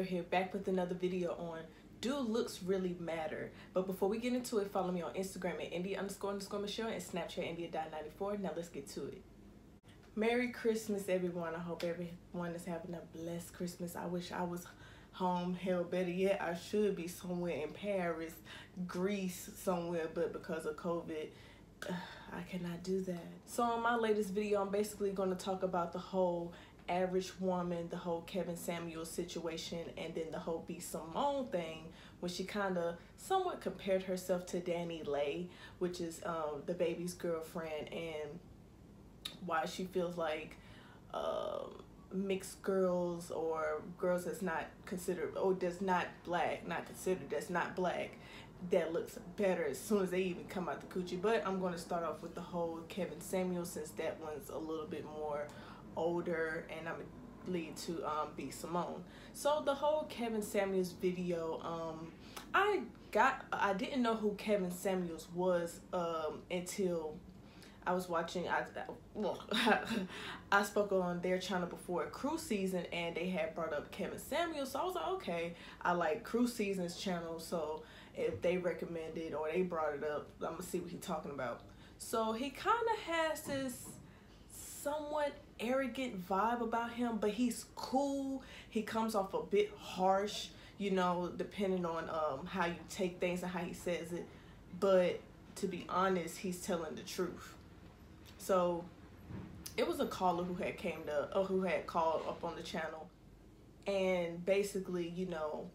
Here back with another video on do looks really matter. But before we get into it, follow me on Instagram at India__Michelle and Snapchat India.94. Now let's get to it. Merry Christmas, everyone. I hope everyone is having a blessed Christmas. I wish I was home. Hell, better yet, I should be somewhere in Paris, Greece, somewhere, but because of COVID, I cannot do that. So in my latest video, I'm basically going to talk about the whole average woman, the whole Kevin Samuels situation, and then the whole B. Simone thing, when she kind of somewhat compared herself to Danny Lay, which is the baby's girlfriend, and why she feels like mixed girls or girls that's not considered, or that's not black, that's not black, that looks better as soon as they even come out the coochie. But I'm going to start off with the whole Kevin Samuels, since that one's a little bit more older, and I'm gonna lead to B. Simone. So the whole Kevin Samuels video, I didn't know who Kevin Samuels was until I was watching. I spoke on their channel before Cruise Season, and they had brought up Kevin Samuels, so I was like, okay, I like Cruise Season's channel, so if they recommended or they brought it up, I'm gonna see what he's talking about. So he kind of has this somewhat arrogant vibe about him, but he's cool. He comes off a bit harsh, you know, depending on how you take things and how he says it. But to be honest, he's telling the truth. So it was a caller who had called up on the channel, and basically, you know,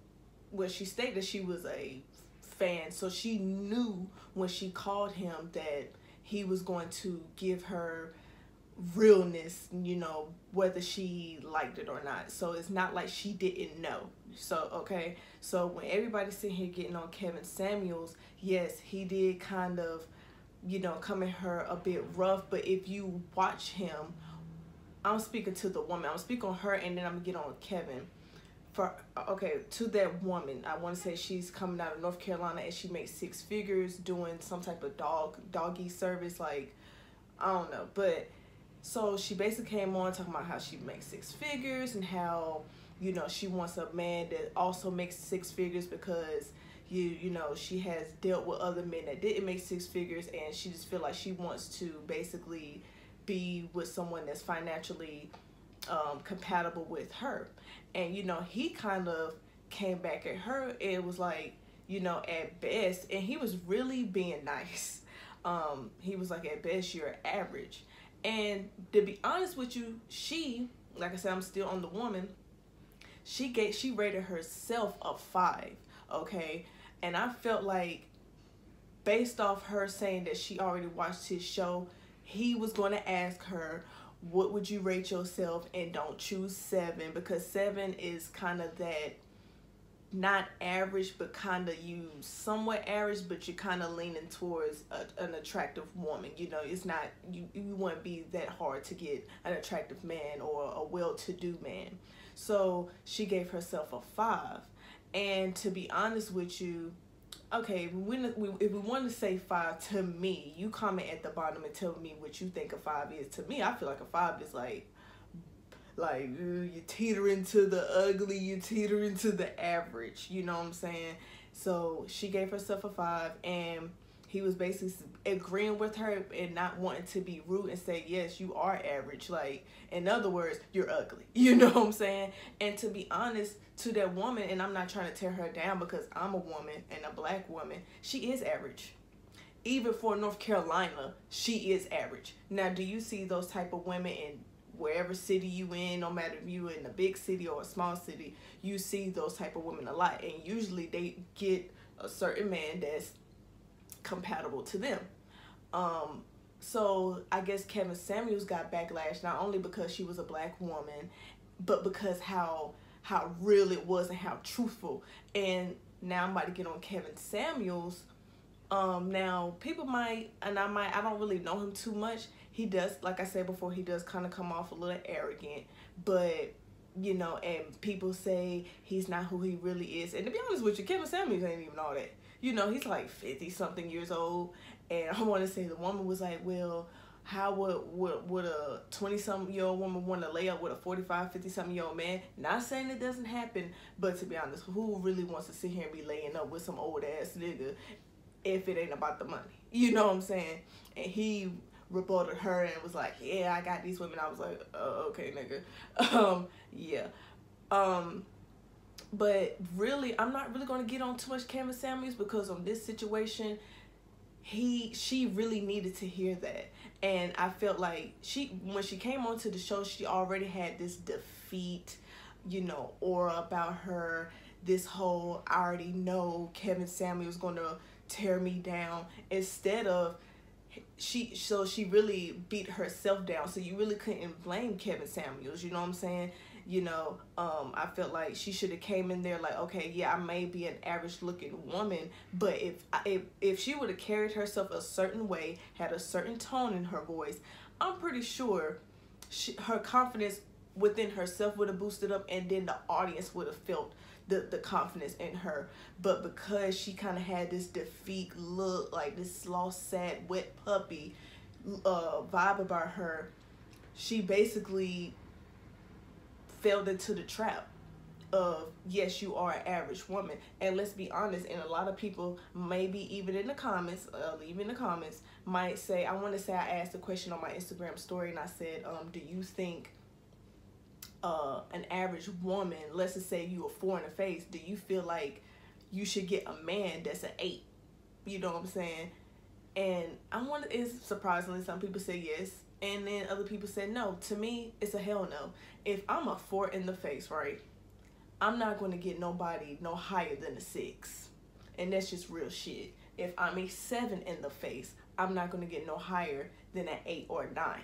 well, she stated she was a fan, so she knew when she called him that he was going to give her realness, you know, whether she liked it or not. So it's not like she didn't know. So okay, so when everybody's sitting here getting on Kevin Samuels, yes, he did kind of, you know, come at her a bit rough. But if you watch him, I'm speaking to the woman, I'm speaking on her, and then I'm gonna get on Kevin. To that woman, I want to say she's coming out of North Carolina, and she makes 6 figures doing some type of doggy service, like, I don't know. But so she basically came on talking about how she makes 6 figures, and how, you know, she wants a man that also makes 6 figures, because you know, she has dealt with other men that didn't make 6 figures, and she just feel like she wants to basically be with someone that's financially compatible with her. And you know, he kind of came back at her and was like, you know, at best, and he was really being nice, he was like, at best you're average. And to be honest with you, she, like I said, I'm still on the woman, she rated herself a 5, okay? And I felt like, based off her saying that she already watched his show, he was going to ask her, what would you rate yourself, and don't choose 7, because 7 is kind of that, not average, but kind of you somewhat average, but you're kind of leaning towards an attractive woman. You know, it's not, you wouldn't be that hard to get an attractive man or a well-to-do man. So she gave herself a 5. And to be honest with you, okay, if we want to say 5, to me, you comment at the bottom and tell me what you think a 5 is. To me, I feel like a 5 is like you teeter into the ugly, you teeter into the average, you know what I'm saying? So she gave herself a 5, and he was basically agreeing with her and not wanting to be rude and say, yes, you are average. Like, in other words, you're ugly. You know what I'm saying? And to be honest, to that woman, and I'm not trying to tear her down because I'm a woman and a black woman, she is average. Even for North Carolina, she is average. Now, do you see those type of women in wherever city you in, no matter if you in a big city or a small city, you see those type of women a lot. And usually they get a certain man that's compatible to them. So I guess Kevin Samuels got backlash, not only because she was a black woman, but because how real it was and how truthful. And now I'm about to get on Kevin Samuels. Now people might, and I don't really know him too much. he does, like I said before, he does kind of come off a little arrogant, but you know, and people say he's not who he really is. And to be honest with you, Kevin Samuels ain't even all that. You know, he's like 50 something years old, and I want to say the woman was like, well, how would a 20-something-year-old woman want to lay up with a 45, 50-something-year-old man? Not saying it doesn't happen, but to be honest, who really wants to sit here and be laying up with some old ass nigga if it ain't about the money? You know what I'm saying? And he rebutted her and was like, yeah, I got these women. I was like, okay, nigga. Yeah. But really, I'm not really going to get on too much Kevin Samuels, because on this situation, she really needed to hear that. And I felt like when she came onto the show, she already had this defeat, you know, aura about her. This whole, I already know Kevin Samuels going to tear me down, instead of she really beat herself down. So you really couldn't blame Kevin Samuels, you know what I'm saying? You know, I felt like she should have came in there like, okay, yeah, I may be an average looking woman, but if she would have carried herself a certain way, had a certain tone in her voice, I'm pretty sure her confidence within herself would have boosted up, and then the audience would have felt the confidence in her. But because she kind of had this defeat look, like this lost, sad, wet puppy vibe about her, she basically fell into the trap of, yes, you are an average woman. And let's be honest, and a lot of people, maybe even in the comments, leave in the comments, might say, I want to say I asked a question on my Instagram story, and I said, do you think an average woman, let's just say you a 4 in the face, do you feel like you should get a man that's an 8? You know what I'm saying? And it's surprisingly, some people say yes, and then other people said no. To me, it's a hell no. If I'm a 4 in the face, right, I'm not going to get nobody no higher than a 6. And that's just real shit. If I'm a 7 in the face, I'm not going to get no higher than an 8 or a 9.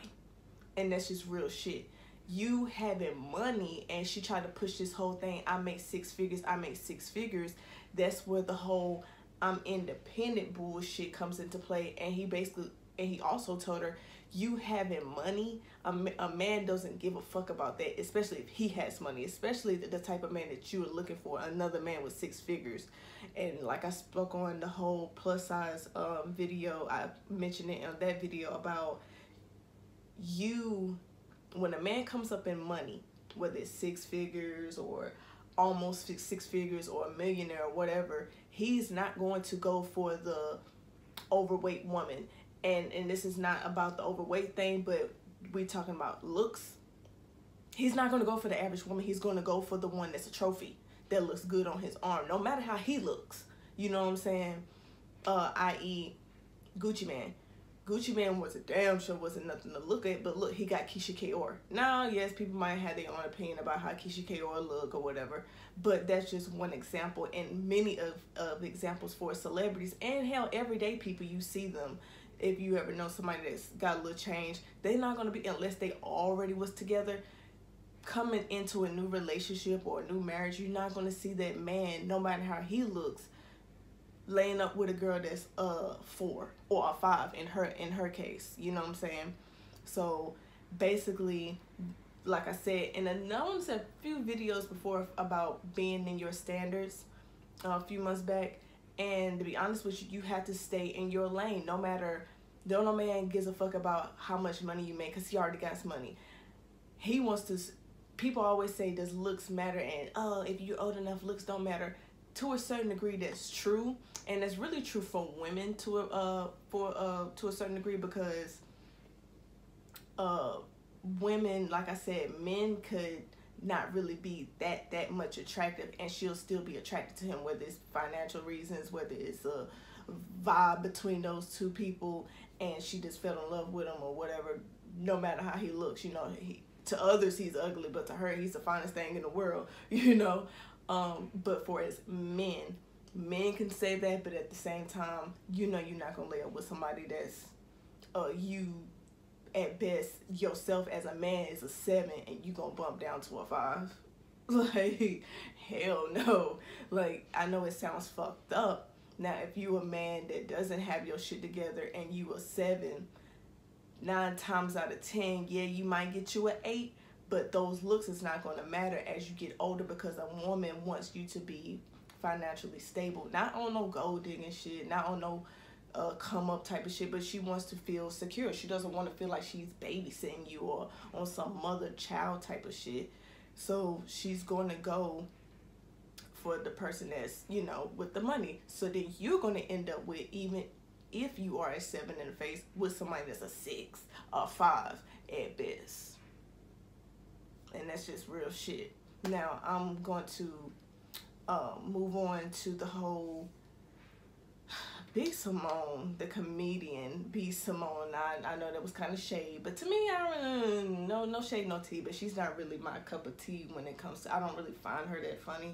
And that's just real shit. You having money, and she tried to push this whole thing, I make 6 figures, I make 6 figures. That's where the whole I'm independent bullshit comes into play. And he also told her, you having money, a man doesn't give a fuck about that, especially if he has money, especially the type of man that you are looking for, another man with 6 figures. And like I spoke on the whole plus size video, I mentioned it on that video about when a man comes up in money, whether it's 6 figures or almost 6 figures or a millionaire or whatever, he's not going to go for the overweight woman. And this is not about the overweight thing, but we talking about looks. He's not going to go for the average woman. He's going to go for the one that's a trophy, that looks good on his arm, no matter how he looks. You know what I'm saying? I.e. Gucci Man. Gucci Man was a damn sure wasn't nothing to look at, but look, he got Keisha Kaur. Now, yes, people might have their own opinion about how Keisha Kaur look or whatever, but that's just one example, and many of examples for celebrities, and hell, everyday people, you see them. If you ever know somebody that's got a little change, they're not going to be, unless they already was together, coming into a new relationship or a new marriage, you're not going to see that man, no matter how he looks, laying up with a girl that's 4 or a 5 in her case. You know what I'm saying? So basically, like I said, and I said a few videos before about being in your standards a few months back. And to be honest with you, you have to stay in your lane. No man gives a fuck about how much money you make, because he already got some money. He wants to. People always say, does looks matter? And if you're old enough, looks don't matter. To a certain degree, that's true, and that's really true for women to a certain degree, because women, like I said, men could not really be that much attractive, and she'll still be attracted to him, whether it's financial reasons, whether it's a vibe between those two people, and she just fell in love with him or whatever. No matter how he looks, you know, to others he's ugly, but to her he's the finest thing in the world, you know. But for as men can say that, but at the same time, you know, you're not gonna lay up with somebody that's you at best yourself as a man is a 7, and you gonna bump down to a 5. Like, hell no. Like, I know it sounds fucked up. Now, if you a man that doesn't have your shit together and you a 7, 9 times out of 10, yeah, you might get you an 8, but those looks is not going to matter as you get older, because a woman wants you to be financially stable, not on no gold digging shit, not on no come up type of shit, but she wants to feel secure. She doesn't want to feel like she's babysitting you or on some mother child type of shit. So she's going to go for the person that's, you know, with the money. So then you're going to end up with, even if you are a 7 in the face, with somebody that's a 6 or 5 at best. And that's just real shit. Now I'm going to move on to the whole B. Simone, the comedian B. Simone. I know that was kind of shade, but to me, I don't no shade, no tea. But she's not really my cup of tea when it comes to. I don't really find her that funny.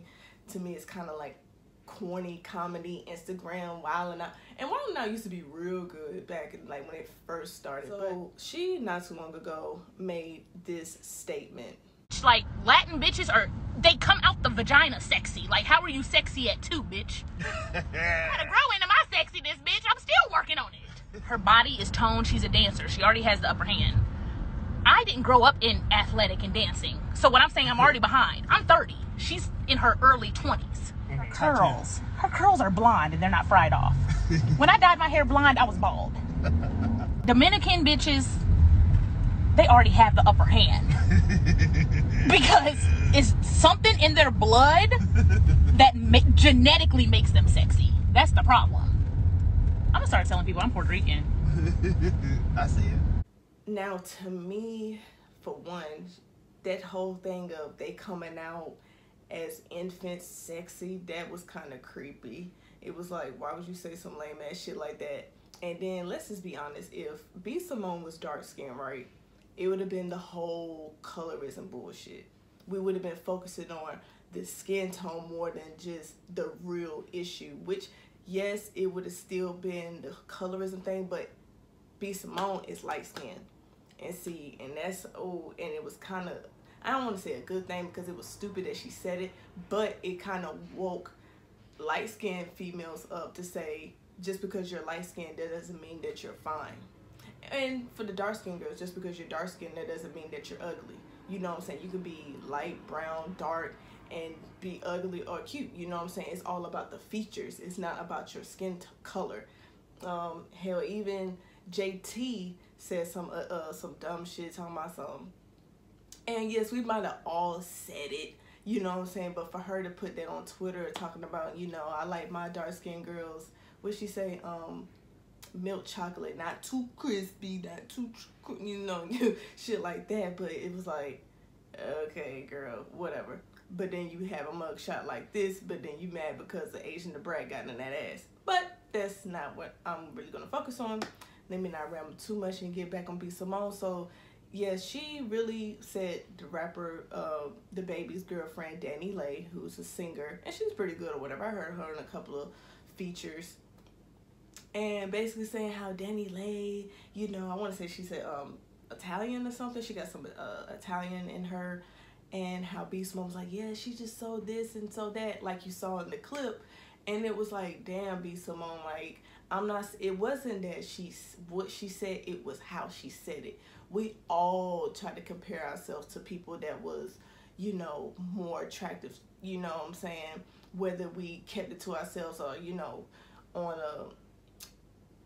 To me, it's kind of like corny comedy, Instagram wilding out. And wilding out used to be real good back in, like, when it first started. So she not too long ago made this statement. Like, Latin bitches they come out the vagina sexy. Like, how are you sexy at 2, bitch? I gotta grow into my sexiness, bitch. I'm still working on it. Her body is toned. She's a dancer. She already has the upper hand. I didn't grow up in athletic and dancing. So when I'm saying I'm already behind, I'm 30. She's in her early 20s. Her curls are blonde and they're not fried off. When I dyed my hair blonde, I was bald. Dominican bitches, they already have the upper hand. Because it's something in their blood that genetically makes them sexy. That's the problem. I'm gonna start telling people I'm Puerto Rican. I see it. Now, to me, for one, that whole thing of they coming out as infants sexy, that was kind of creepy. It was like, why would you say some lame ass shit like that? And then let's just be honest, if B. Simone was dark skinned, right, it would have been the whole colorism bullshit. We would have been focusing on the skin tone more than just the real issue, which, yes, it would have still been the colorism thing, but B. Simone is light skinned. And see, and that's, oh, and it was kind of, I don't want to say a good thing because it was stupid that she said it, but it kind of woke light-skinned females up to say, just because you're light-skinned, that doesn't mean that you're fine. And for the dark-skinned girls, just because you're dark-skinned, that doesn't mean that you're ugly. You know what I'm saying? You can be light, brown, dark, and be ugly or cute. You know what I'm saying? It's all about the features. It's not about your skin color. Hell, even JT said some dumb shit talking about something. And yes, we might have all said it, you know what I'm saying? But for her to put that on Twitter talking about, you know, I like my dark-skinned girls, what'd she say? Milk chocolate, not too crispy, not too, you know, shit like that. But it was like, okay, girl, whatever. But then you have a mugshot like this, but then you mad because the Asian the brat got in that ass. But that's not what I'm really going to focus on. Let me not ramble too much and get back on B. Simone. So, yeah, she really said the rapper, the baby's girlfriend, Danny Lay, who's a singer, and she's pretty good or whatever. I heard her in a couple of features. And basically saying how Danny Lay, you know, I want to say she said Italian or something. She got some Italian in her. And how B. Simone was like, yeah, she just so this and so that, like you saw in the clip. And it was like, damn, B. Simone, like, it wasn't that what she said, it was how she said it. We all tried to compare ourselves to people that was, you know, more attractive, you know what I'm saying? Whether we kept it to ourselves or, you know, on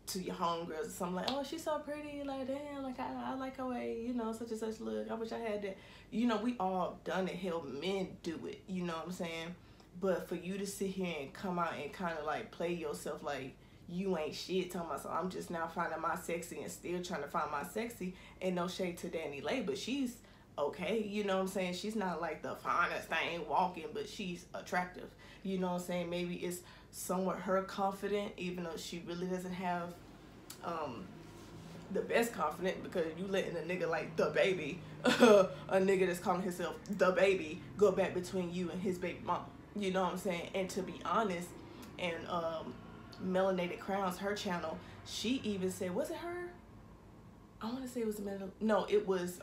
to your homegirls or something like, oh, she's so pretty, like, damn, like, I like her way, you know, such and such look. I wish I had that. You know, we all done it. Hell, men do it, you know what I'm saying? But for you to sit here and come out and kind of like play yourself like you ain't shit, talking about, so I'm just now finding my sexy and still trying to find my sexy, and no shade to Danny Lay, but she's okay, you know what I'm saying? She's not like the finest thing walking, but she's attractive, you know what I'm saying? Maybe it's somewhat her confident, even though she really doesn't have the best confidence, because you letting a nigga like the baby, a nigga that's calling himself the baby, go back between you and his baby mom. You know what I'm saying? And to be honest, and Melanated Crowns, her channel, she even said, was it her? I want to say it was no, it was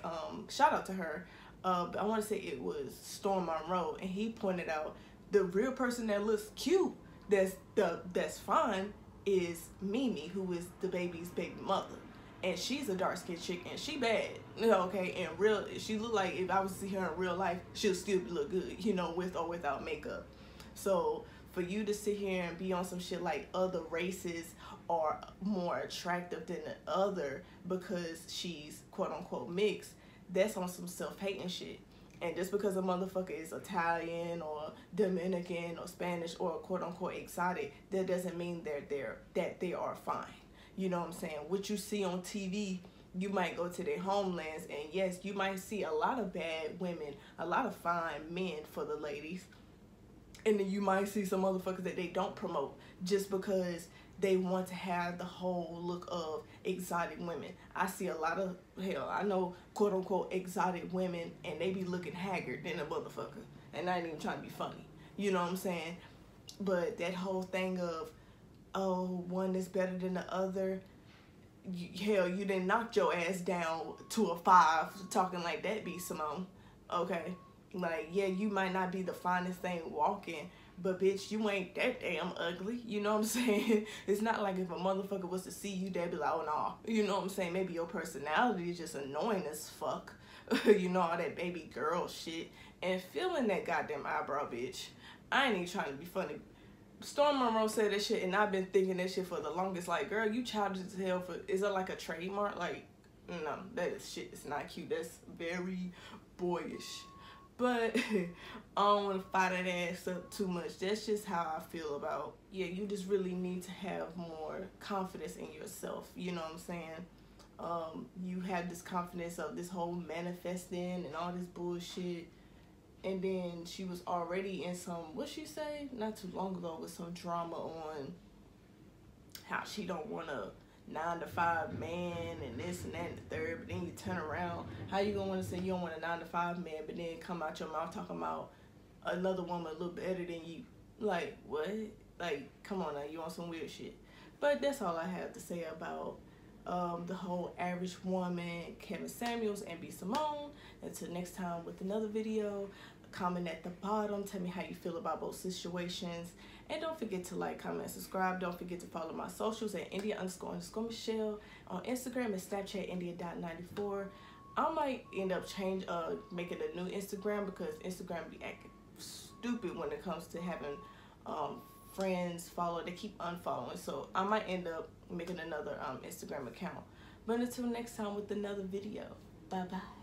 shout out to her. But I want to say it was Storm Monroe, and he pointed out the real person that looks cute, that's fine, is Mimi, who is the baby's baby mother. and she's a dark-skinned chick, and she bad, okay, and real, she look like, if I was to see her in real life, she'll still look good, you know, with or without makeup. So for you to sit here and be on some shit like other races are more attractive than the other because she's quote-unquote mixed, that's on some self-hating shit. And just because a motherfucker is Italian or Dominican or Spanish or quote-unquote exotic, that doesn't mean that they are fine. You know what I'm saying? What you see on TV, you might go to their homelands, and yes, you might see a lot of bad women, a lot of fine men for the ladies. And then you might see some motherfuckers that they don't promote just because they want to have the whole look of exotic women. I see a lot of, hell, I know quote-unquote exotic women, and they be looking haggard than a motherfucker. And I ain't even trying to be funny. You know what I'm saying? But that whole thing of, oh, one is better than the other, hell, you done knocked your ass down to a 5 talking like that, B. Simone. Okay? Like, yeah, you might not be the finest thing walking, but bitch, you ain't that damn ugly. You know what I'm saying? It's not like if a motherfucker was to see you, they'd be like, oh, no. You know what I'm saying? Maybe your personality is just annoying as fuck. You know, all that baby girl shit. And feeling that goddamn eyebrow, bitch. I ain't even trying to be funny. Storm Monroe said that shit, and I've been thinking that shit for the longest. Like, girl, you childish as hell. Is that like a trademark? Like, no, that is shit. It's not cute. That's very boyish. But I don't want to fire that ass up too much. That's just how I feel about, yeah, you just really need to have more confidence in yourself. You know what I'm saying? You have this confidence of this whole manifesting and all this bullshit. And then she was already in some, what'd she say? Not too long ago, with some drama on how she don't want a 9-to-5 man and this and that and the third, but then you turn around, how you gonna want to say you don't want a 9-to-5 man, but then come out your mouth talking about another woman a little better than you? Like, what? Like, come on now, you on some weird shit. But that's all I have to say about the whole average woman, Kevin Samuels and B. Simone. Until next time with another video, comment at the bottom, tell me how you feel about both situations. And don't forget to like, comment, and subscribe. Don't forget to follow my socials at India__Michelle. On Instagram and Snapchat, India.94. I might end up making a new Instagram because Instagram be acting stupid when it comes to having friends follow. They keep unfollowing. So I might end up making another Instagram account. But until next time with another video. Bye-bye.